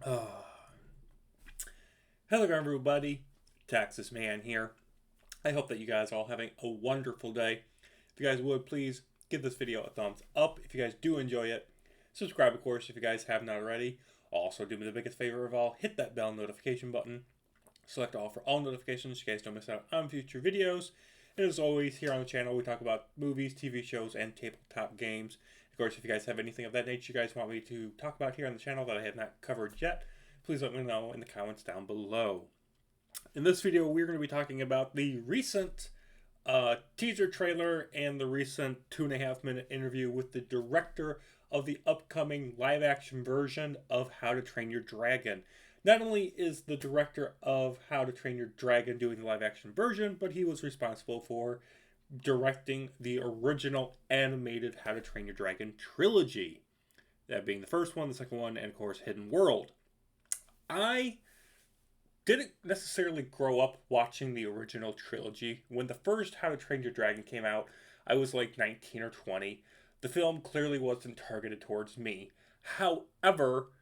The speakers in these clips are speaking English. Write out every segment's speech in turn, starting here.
Hello, everybody. Texas Man here. I hope that you guys are all having a wonderful day. If you guys would, please give this video a thumbs up if you guys do enjoy it. Subscribe, of course, if you guys have not already. Also, do me the biggest favor of all, hit that bell notification button. Select all for all notifications so you guys don't miss out on future videos. And as always, here on the channel, we talk about movies, TV shows, and tabletop games. Of course, if you guys have anything of that nature you guys want me to talk about here on the channel that I have not covered yet, please let me know in the comments down below. In this video, we're going to be talking about the recent teaser trailer and the recent 2.5-minute interview with the director of the upcoming live-action version of How to Train Your Dragon. Not only is the director of How to Train Your Dragon doing the live-action version, but he was responsible for directing the original animated How to Train Your Dragon trilogy. That being the first one, the second one, and of course Hidden World. I didn't necessarily grow up watching the original trilogy. When the first How to Train Your Dragon came out, I was like 19 or 20. The film clearly wasn't targeted towards me. However,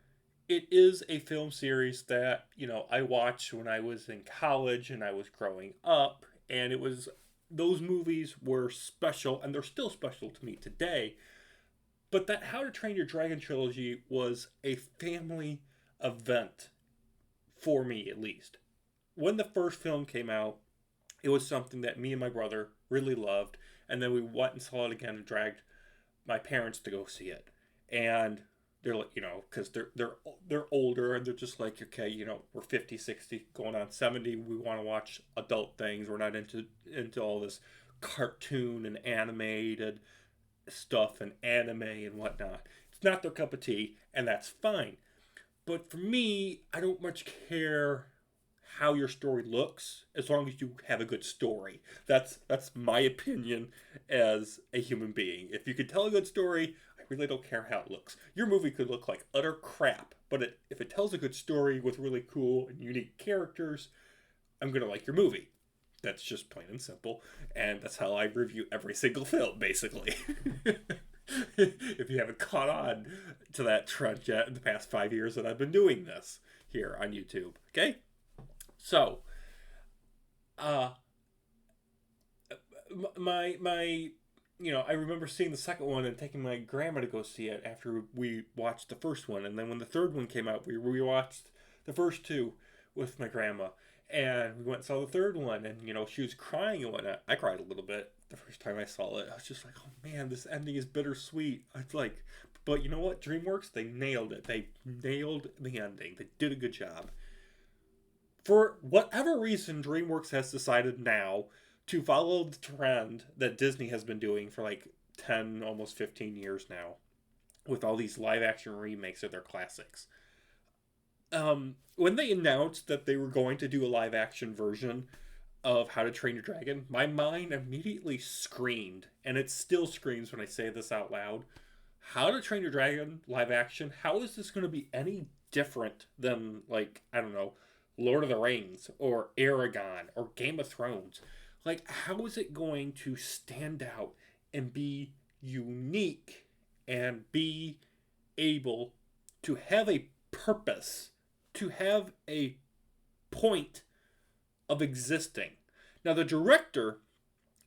it is a film series that, I watched when I was in college and I was growing up, and those movies were special, and they're still special to me today. But that How to Train Your Dragon trilogy was a family event, for me at least. When the first film came out, it was something that me and my brother really loved, and then we went and saw it again and dragged my parents to go see it. And they're like, because they're older, and they're just like, okay, we're 50, 60, going on 70. We want to watch adult things. We're not into all this cartoon and animated stuff and anime and whatnot. It's not their cup of tea, and that's fine. But for me, I don't much care how your story looks as long as you have a good story. That's my opinion as a human being. If you can tell a good story, I really don't care how it looks. Your movie could look like utter crap, but if it tells a good story with really cool and unique characters, I'm going to like your movie. That's just plain and simple, and that's how I review every single film, basically. If you haven't caught on to that trend yet in the past 5 years that I've been doing this here on YouTube. Okay? So, I remember seeing the second one and taking my grandma to go see it after we watched the first one. And then when the third one came out, we rewatched the first two with my grandma. And we went and saw the third one, and, she was crying and whatnot. I cried a little bit the first time I saw it. I was just like, oh man, this ending is bittersweet. It's like, but you know what? DreamWorks, they nailed it. They nailed the ending. They did a good job. For whatever reason, DreamWorks has decided now to follow the trend that Disney has been doing for like 10, almost 15 years now, with all these live-action remakes of their classics. When they announced that they were going to do a live action version of How to Train Your Dragon, my mind immediately screamed, and it still screams when I say this out loud. How to Train Your Dragon live action? How is this going to be any different than, like, I don't know, Lord of the Rings or Aragon or Game of Thrones? Like, how is it going to stand out and be unique and be able to have a purpose, to have a point of existing? Now, the director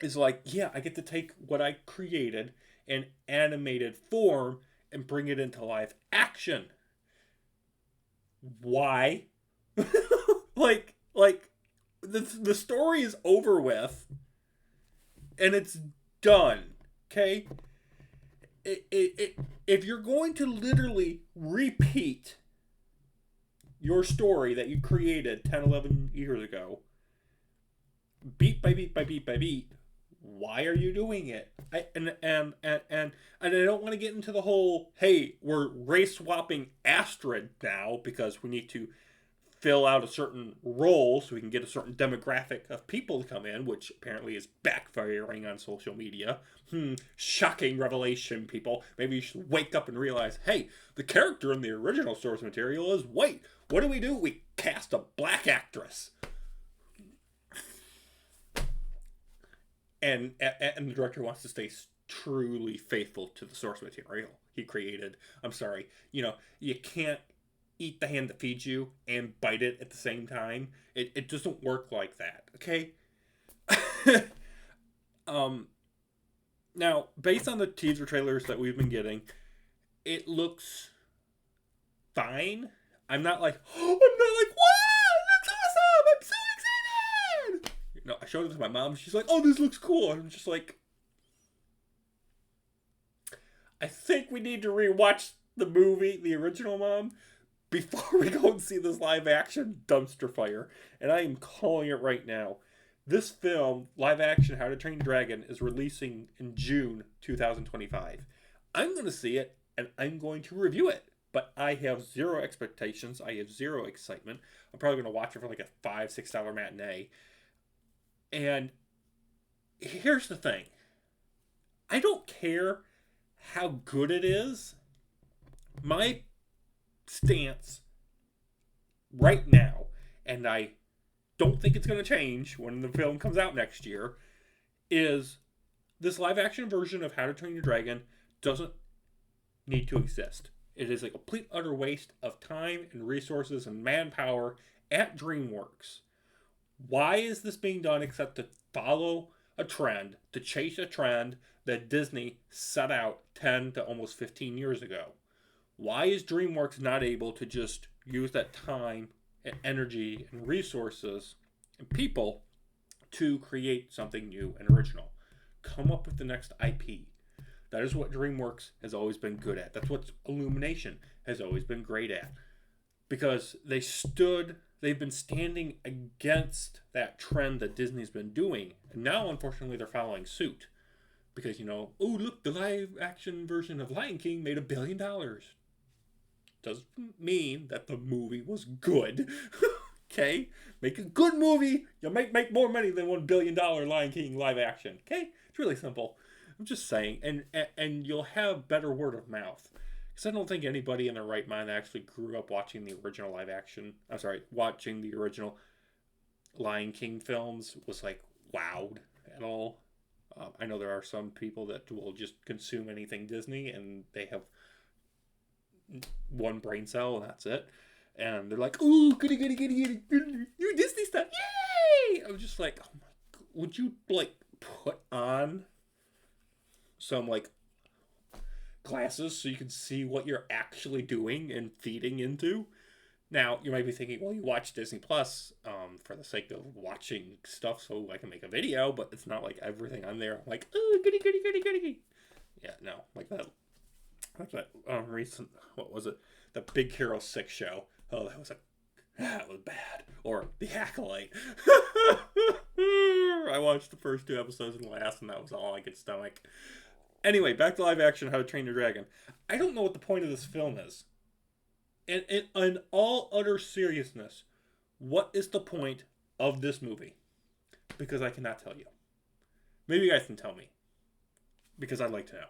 is like, yeah, I get to take what I created in animated form and bring it into live action. Why? like the story is over with and it's done. Okay? If you're going to literally repeat your story that you created 10, 11 years ago, beat by beat by beat by beat, why are you doing it? And I don't want to get into the whole, hey, we're race swapping Astrid now because we need to fill out a certain role so we can get a certain demographic of people to come in, which apparently is backfiring on social media. Shocking revelation, people. Maybe you should wake up and realize, hey, the character in the original source material is white. What do? We cast a black actress. And the director wants to stay truly faithful to the source material he created. I'm sorry, you can't eat the hand that feeds you and bite it at the same time. It doesn't work like that, okay? Now, based on the teaser trailers that we've been getting, it looks fine. I'm not like, oh, I'm not like, wow, it looks awesome! I'm so excited! You know, I showed it to my mom. She's like, oh, this looks cool. And I'm just like, I think we need to rewatch the movie, the original, Mom, before we go and see this live action dumpster fire. And I am calling it right now. This film, live action How to Train Your Dragon, is releasing in June 2025. I'm going to see it and I'm going to review it. But I have zero expectations. I have zero excitement. I'm probably going to watch it for like a $5, $6 matinee. And here's the thing. I don't care how good it is. My stance right now, and I don't think it's going to change when the film comes out next year, is this live action version of How to Train Your Dragon doesn't need to exist. It is a complete utter waste of time and resources and manpower at DreamWorks. Why is this being done except to follow a trend, to chase a trend that Disney set out 10 to almost 15 years ago? Why is DreamWorks not able to just use that time and energy and resources and people to create something new and original? Come up with the next IP. That is what DreamWorks has always been good at. That's what Illumination has always been great at. Because they've been standing against that trend that Disney's been doing. And now, unfortunately, they're following suit. Because, oh, look, the live action version of Lion King made $1 billion. Doesn't mean that the movie was good. Okay? Make a good movie, you might make more money than $1 billion Lion King live action. Okay? It's really simple. I'm just saying, and you'll have better word of mouth. Because I don't think anybody in their right mind actually grew up watching the original watching the original Lion King films was like wowed at all. I know there are some people that will just consume anything Disney and they have one brain cell and that's it. And they're like, ooh, goody, goody, goody, goody, new Disney stuff, yay! I was just like, oh my God, would you like put on some like glasses so you can see what you're actually doing and feeding into? Now you might be thinking, well, you watch Disney Plus for the sake of watching stuff so I can make a video, but it's not like everything on there. I'm like, oh, goody, goody, goody, goody. Yeah, no, like that recent, what was it? The Big Hero 6 show. Oh, that was bad. Or The Acolyte. I watched the first 2 episodes and last, and that was all I could stomach. Anyway, back to live action How to Train Your Dragon. I don't know what the point of this film is. And in all utter seriousness, what is the point of this movie? Because I cannot tell you. Maybe you guys can tell me. Because I'd like to know.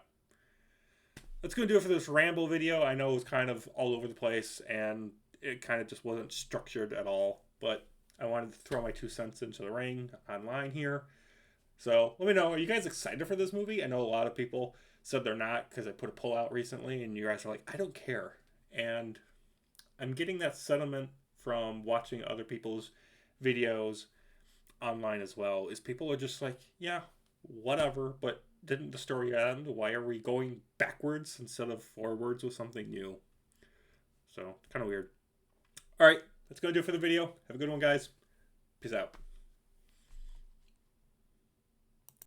That's going to do it for this ramble video. I know it was kind of all over the place, and it kind of just wasn't structured at all. But I wanted to throw my 2 cents into the ring online here. So let me know, are you guys excited for this movie? I know a lot of people said they're not because I put a poll out recently, and you guys are like, I don't care. And I'm getting that sentiment from watching other people's videos online as well, is people are just like, yeah, whatever, but didn't the story end? Why are we going backwards instead of forwards with something new? So, kind of weird. Alright, that's going to do it for the video. Have a good one, guys. Peace out.